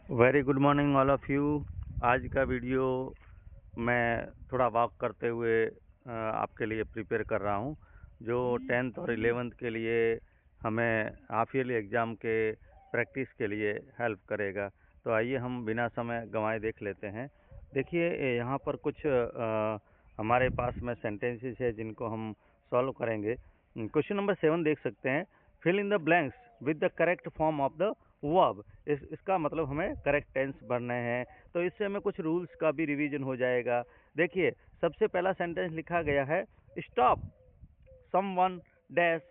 Very good morning all of you. आज का video मैं थोड़ा वॉक करते हुए आपके लिए प्रिपेयर कर रहा हूँ, जो 10th और 11th के लिए हमें हाफ ईयरली एग्ज़ाम के प्रैक्टिस के लिए हेल्प करेगा। तो आइए हम बिना समय गंवाए देख लेते हैं। देखिए, यहाँ पर कुछ हमारे पास में सेंटेंसेस है जिनको हम सॉल्व करेंगे। क्वेश्चन नंबर 7 देख सकते हैं। Fill in the blanks with the correct form of the verb. इसका मतलब हमें करेक्ट टेंस भरने हैं, तो इससे हमें कुछ रूल्स का भी रिवीजन हो जाएगा। देखिए, सबसे पहला सेंटेंस लिखा गया है stop someone dash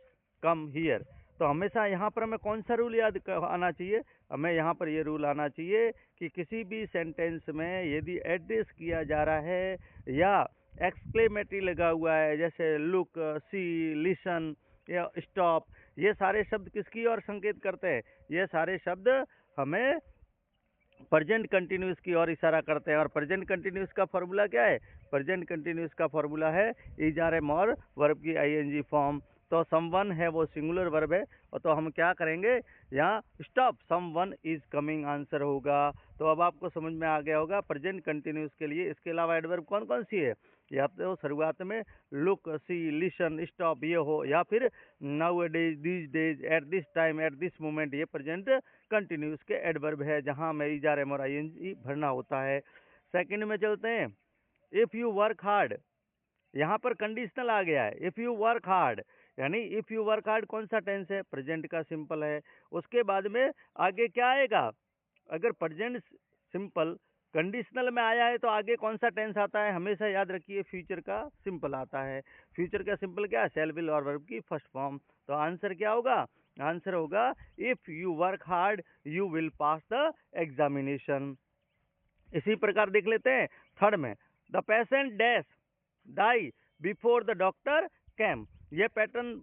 come here. तो हमेशा यहाँ पर हमें कौन सा रूल याद आना चाहिए? हमें यहाँ पर ये रूल आना चाहिए कि किसी भी सेंटेंस में यदि एड्रेस किया जा रहा है या एक्सक्लेमेटरी लगा हुआ है, जैसे लुक, सी, लिसन या स्टॉप, ये सारे शब्द किसकी ओर संकेत करते हैं? ये सारे शब्द हमें प्रेजेंट कंटिन्यूस की ओर इशारा करते हैं। और प्रेजेंट कंटिन्यूस का फॉर्मूला क्या है? प्रेजेंट कंटिन्यूस का फॉर्मूला है इज आर एम और वर्ब की आईएनजी फॉर्म। तो समवन है वो सिंगुलर वर्ब है, और तो हम क्या करेंगे, यहाँ stop someone is coming answer होगा। तो अब आपको समझ में आ गया होगा प्रेजेंट कंटिन्यूस के लिए इसके अलावा एडवर्ब कौन कौन सी है। या तो शुरुआत में लुक, सी, लिसन, स्टॉप ये हो, या फिर now days, this days, at this time, at this moment, ये प्रेजेंट कंटिन्यूस के एडवर्ब है जहां में इज आर एम और आईएनजी भरना होता है। सेकंड में चलते हैं। इफ यू वर्क हार्ड, यहाँ पर कंडीशनल आ गया है। इफ यू वर्क हार्ड यानी इफ यू वर्क हार्ड कौन सा टेंस है? प्रेजेंट का सिंपल है। उसके बाद में आगे क्या आएगा? अगर प्रेजेंट सिंपल कंडीशनल में आया है तो आगे कौन सा टेंस आता है? हमेशा याद रखिए फ्यूचर का सिंपल आता है। फ्यूचर का सिंपल क्या है? शैल, विल और वर्ब की फर्स्ट फॉर्म। तो आंसर क्या होगा? आंसर होगा if you work hard you will pass the examination. इसी प्रकार देख लेते हैं थर्ड में। The patient dash die before the doctor came. यह पैटर्न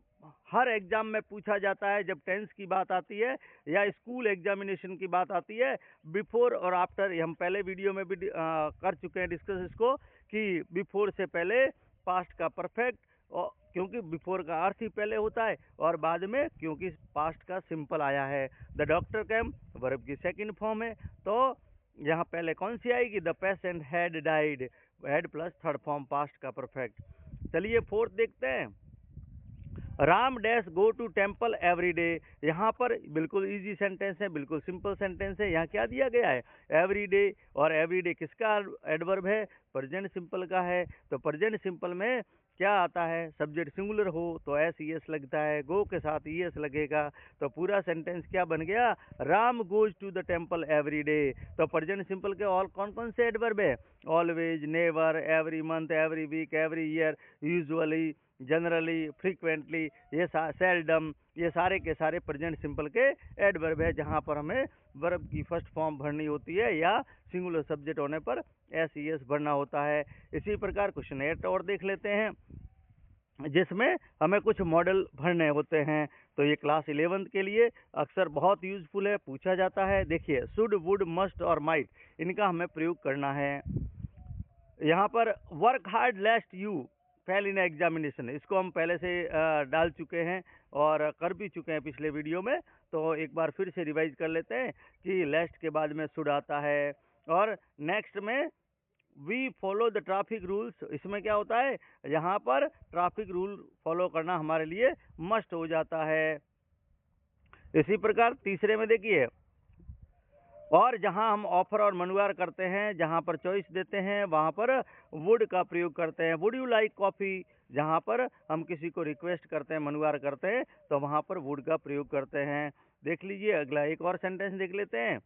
हर एग्जाम में पूछा जाता है जब टेंस की बात आती है या स्कूल एग्जामिनेशन की बात आती है। बिफोर और आफ्टर हम पहले वीडियो में भी कर चुके हैं डिस्कस इसको, कि बिफोर से पहले पास्ट का परफेक्ट, और क्योंकि बिफोर का अर्थ ही पहले होता है, और बाद में क्योंकि पास्ट का सिंपल आया है। द डॉक्टर कैम वर्ब की सेकंड फॉर्म है, तो यहाँ पहले कौन सी आएगी? The patient had died, had plus third form past का परफेक्ट। चलिए फोर्थ देखते हैं। Ram dash go to temple every day. यहाँ पर बिल्कुल इजी सेंटेंस है, बिल्कुल सिंपल सेंटेंस है। यहाँ क्या दिया गया है? Every day. और एवरी डे किसका एडवर्ब है? प्रेजेंट सिंपल का है। तो प्रेजेंट सिंपल में क्या आता है? सब्जेक्ट सिंगुलर हो तो एस ई एस लगता है, गो के साथ ई एस लगेगा। तो पूरा सेंटेंस क्या बन गया? Ram goes to the temple every day. तो प्रेजेंट सिंपल के ऑल कौन कौन से एडवर्ब है? Always, never, every month, every week, every year, usually, generally, frequently, ये सेल्डम, ये सारे के सारे प्रेजेंट सिंपल के एडवर्ब है जहां पर हमें वर्ब की फर्स्ट फॉर्म भरनी होती है या सिंगुलर सब्जेक्ट होने पर एस ई एस भरना होता है। इसी प्रकार क्वेश्चन 8 और देख लेते हैं, जिसमें हमें कुछ मॉडल भरने होते हैं। तो ये क्लास 11th के लिए अक्सर बहुत यूजफुल है, पूछा जाता है। देखिए, शुड, वुड, मस्ट और माइट, इनका हमें प्रयोग करना है। यहाँ पर work hard लेस्ट you fail in examination, इसको हम पहले से डाल चुके हैं और कर भी चुके हैं पिछले वीडियो में। तो एक बार फिर से रिवाइज कर लेते हैं कि लेस्ट के बाद में शुड आता है, और नेक्स्ट में we follow the traffic rules. इसमें क्या होता है? यहाँ पर ट्रैफिक रूल फॉलो करना हमारे लिए मस्ट हो जाता है। इसी प्रकार तीसरे में देखिए, और जहां हम ऑफर और मनुवार करते हैं, जहां पर चॉइस देते हैं, वहां पर वुड का प्रयोग करते हैं। वुड यू लाइक कॉफ़ी, जहां पर हम किसी को रिक्वेस्ट करते हैं, मनुवार करते हैं, तो वहां पर वुड का प्रयोग करते हैं। देख लीजिए अगला एक और सेंटेंस देख लेते हैं।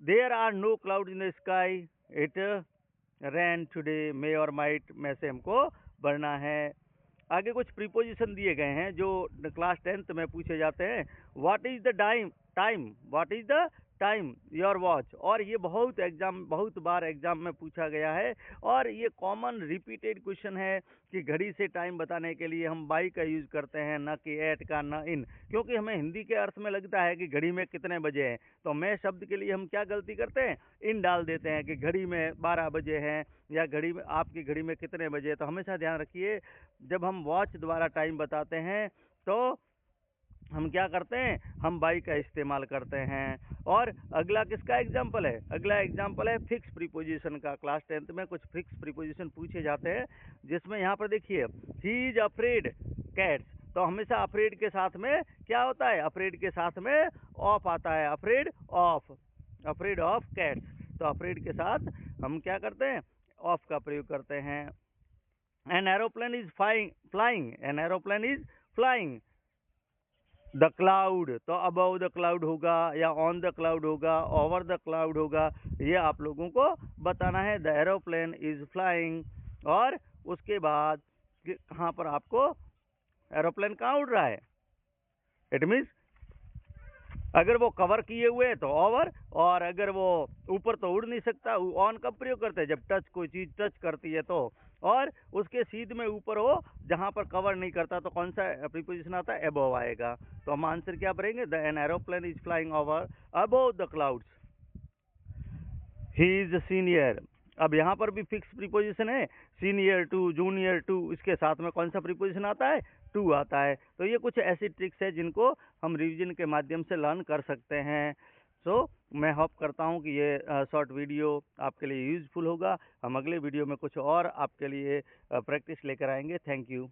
There are no cloud in the sky, it rain today, may और माइट में से हमको भरना है। आगे कुछ प्रीपोजिशन दिए गए हैं जो क्लास 10th में पूछे जाते हैं। What is the time, what is the time your watch. और ये बहुत बार एग्जाम में पूछा गया है, और ये कॉमन रिपीटेड क्वेश्चन है कि घड़ी से टाइम बताने के लिए हम बाई का यूज करते हैं, न कि एट का, न इन, क्योंकि हमें हिंदी के अर्थ में लगता है कि घड़ी में कितने बजे हैं। तो मैं शब्द के लिए हम क्या गलती करते हैं? इन डाल देते हैं कि घड़ी में 12 बजे हैं, या घड़ी में आपकी घड़ी में कितने बजे। तो हमेशा ध्यान रखिए जब हम वॉच द्वारा टाइम बताते हैं तो हम क्या करते हैं, हम बाई का इस्तेमाल करते हैं। और अगला किसका एग्जाम्पल है, अगला एग्जाम्पल है फिक्स प्रीपोजिशन का। क्लास 10th में कुछ फिक्स प्रीपोजिशन पूछे जाते हैं, जिसमें यहाँ पर देखिए ही इज अफ्रेड कैट्स, तो हमेशा अफ्रेड के साथ में क्या होता है, अफ्रेड के साथ में ऑफ आता है, अफ्रेड ऑफ कैट्स। तो अफ्रेड के साथ हम क्या करते हैं, ऑफ का प्रयोग करते हैं। An aeroplane is flying, an aeroplane is flying the cloud, तो अबव द क्लाउड होगा या ऑन द क्लाउड होगा, ओवर द क्लाउड होगा, ये आप लोगों को बताना है। द एरोप्लेन इज फ्लाइंग, और उसके बाद कहाँ पर आपको एरोप्लेन कहाँ उड़ रहा है, इट मीन्स अगर वो कवर किए हुए है तो ओवर, और अगर वो ऊपर तो उड़ नहीं सकता, ऑन कब प्रयोग करते हैं, जब कोई चीज टच करती है तो, और उसके सीध में ऊपर हो जहां पर कवर नहीं करता तो कौन सा प्रीपोजिशन आता है, अबव आएगा। तो हम आंसर क्या भरेंगे, the an aeroplane is flying over above the clouds, he is senior. अब यहाँ पर भी फिक्स प्रीपोजिशन है, सीनियर टू, जूनियर टू, इसके साथ में कौन सा प्रीपोजिशन आता है, टू आता है। तो ये कुछ ऐसी ट्रिक्स है जिनको हम रिवीजन के माध्यम से लर्न कर सकते हैं। मैं होप करता हूँ कि ये शॉर्ट वीडियो आपके लिए यूजफुल होगा। हम अगले वीडियो में कुछ और आपके लिए प्रैक्टिस लेकर आएंगे। Thank you.